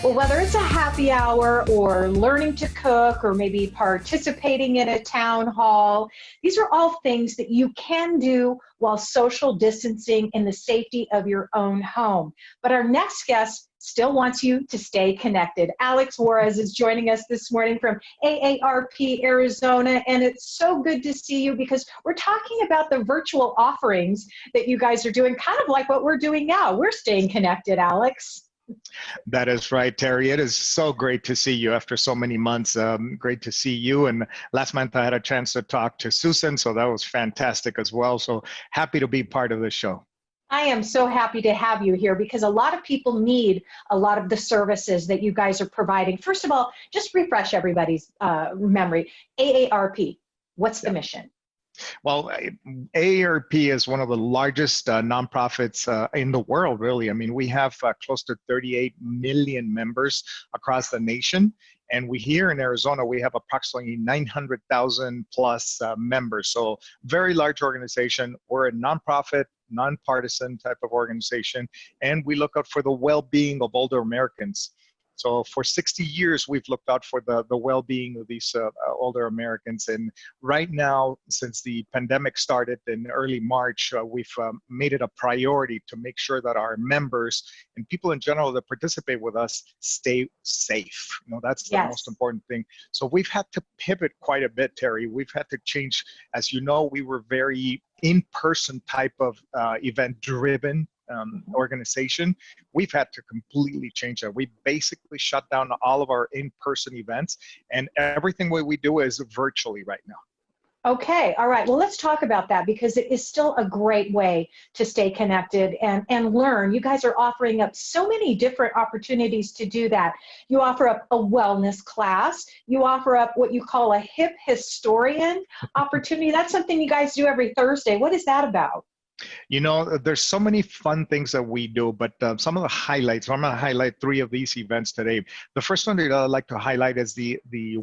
Well, whether it's a happy hour or learning to cook or maybe participating in a town hall, these are all things that you can do while social distancing in the safety of your own home. But our next guest still wants you to stay connected. Alex Juarez is joining us this morning from AARP Arizona, and it's so good to see you because we're talking about the virtual offerings that you guys are doing, kind of like what we're doing now. We're staying connected, Alex. That is right, Terry. It is so great to see you after so many months. Great to see you. And last month I had a chance to talk to Susan, so that was fantastic as well. So happy to be part of the show. I am so happy to have you here because a lot of people need a lot of the services that you guys are providing. First of all, just refresh everybody's memory. AARP, what's the mission? Well, AARP is one of the largest nonprofits in the world, really. I mean, we have close to 38 million members across the nation. And we here in Arizona, we have approximately 900,000 plus members. So very large organization. We're a nonprofit, nonpartisan type of organization. And we look out for the well-being of older Americans. So for 60 years, we've looked out for the well-being of these older Americans. And right now, since the pandemic started in early March, we've made it a priority to make sure that our members and people in general that participate with us stay safe. You know, that's the most important thing. So we've had to pivot quite a bit, Terry. We've had to change. As you know, we were very in-person type of event-driven organization. We've had to completely change that. We basically shut down all of our in-person events, and everything we do is virtually right now. Okay, all right. Well, let's talk about that because it is still a great way to stay connected and learn. You guys are offering up so many different opportunities to do that. You offer up a wellness class. You offer up what you call a hip historian opportunity. That's something you guys do every Thursday. What is that about? You know, there's so many fun things that we do, but some of the highlights, I'm going to highlight 3 of these events today. The first one that I'd like to highlight is the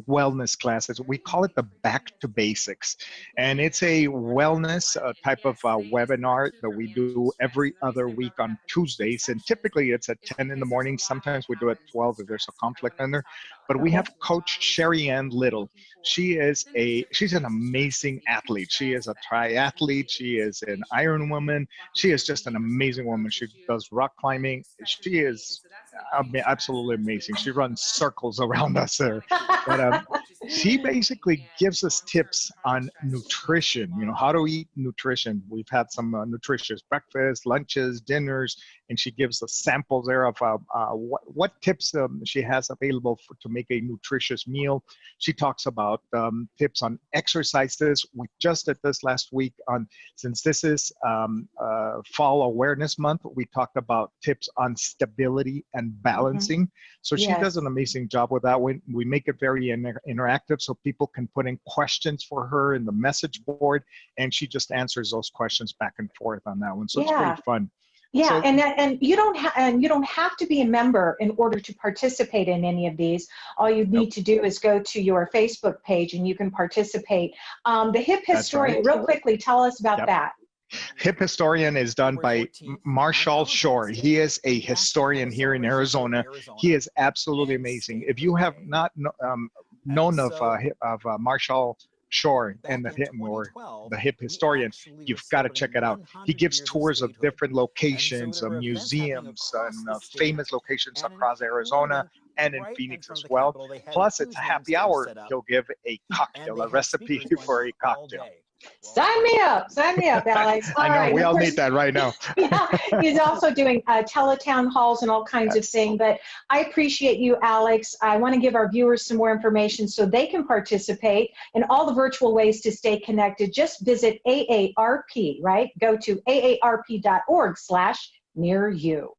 wellness classes. We call it the Back to Basics. And it's a wellness type of webinar that we do every other week on Tuesdays. And typically it's at 10 in the morning. Sometimes we do it at 12 if there's a conflict in there. But we have Coach Sherry Ann Little. She's an amazing athlete. She is a triathlete. She is an Iron woman. She is just an amazing woman. She does rock climbing. She is absolutely amazing. She runs circles around us there. But she basically gives us tips on nutrition, you know, how to eat nutrition. We've had some nutritious breakfasts, lunches, dinners, and she gives us samples there of what tips she has available to make a nutritious meal. She talks about tips on exercises. We just did this last week since this is Fall Awareness Month, we talked about tips on stability and balancing. So she does an amazing job with that. We make it very interactive so people can put in questions for her in the message board, and she just answers those questions back and forth on that one. So it's pretty fun. Yeah, so, and you don't have to be a member in order to participate in any of these. All you need to do is go to your Facebook page and you can participate. The hip historian, real quickly, tell us about that. Hip historian is done by Marshall Shore. He is a historian here in Arizona. He is absolutely amazing. If you have not known of Marshall Shore and the hip historian, you've got to check it out. He gives tours of different locations, museums, and famous locations across Arizona and in Phoenix as well. Plus, it's a happy hour. He'll give a cocktail, a recipe for a cocktail. Sign me up, Alex. I know, we all need that right now. He's also doing teletown halls and all kinds of things, but I appreciate you, Alex. I want to give our viewers some more information so they can participate in all the virtual ways to stay connected. Just visit AARP, right? Go to aarp.org/near you.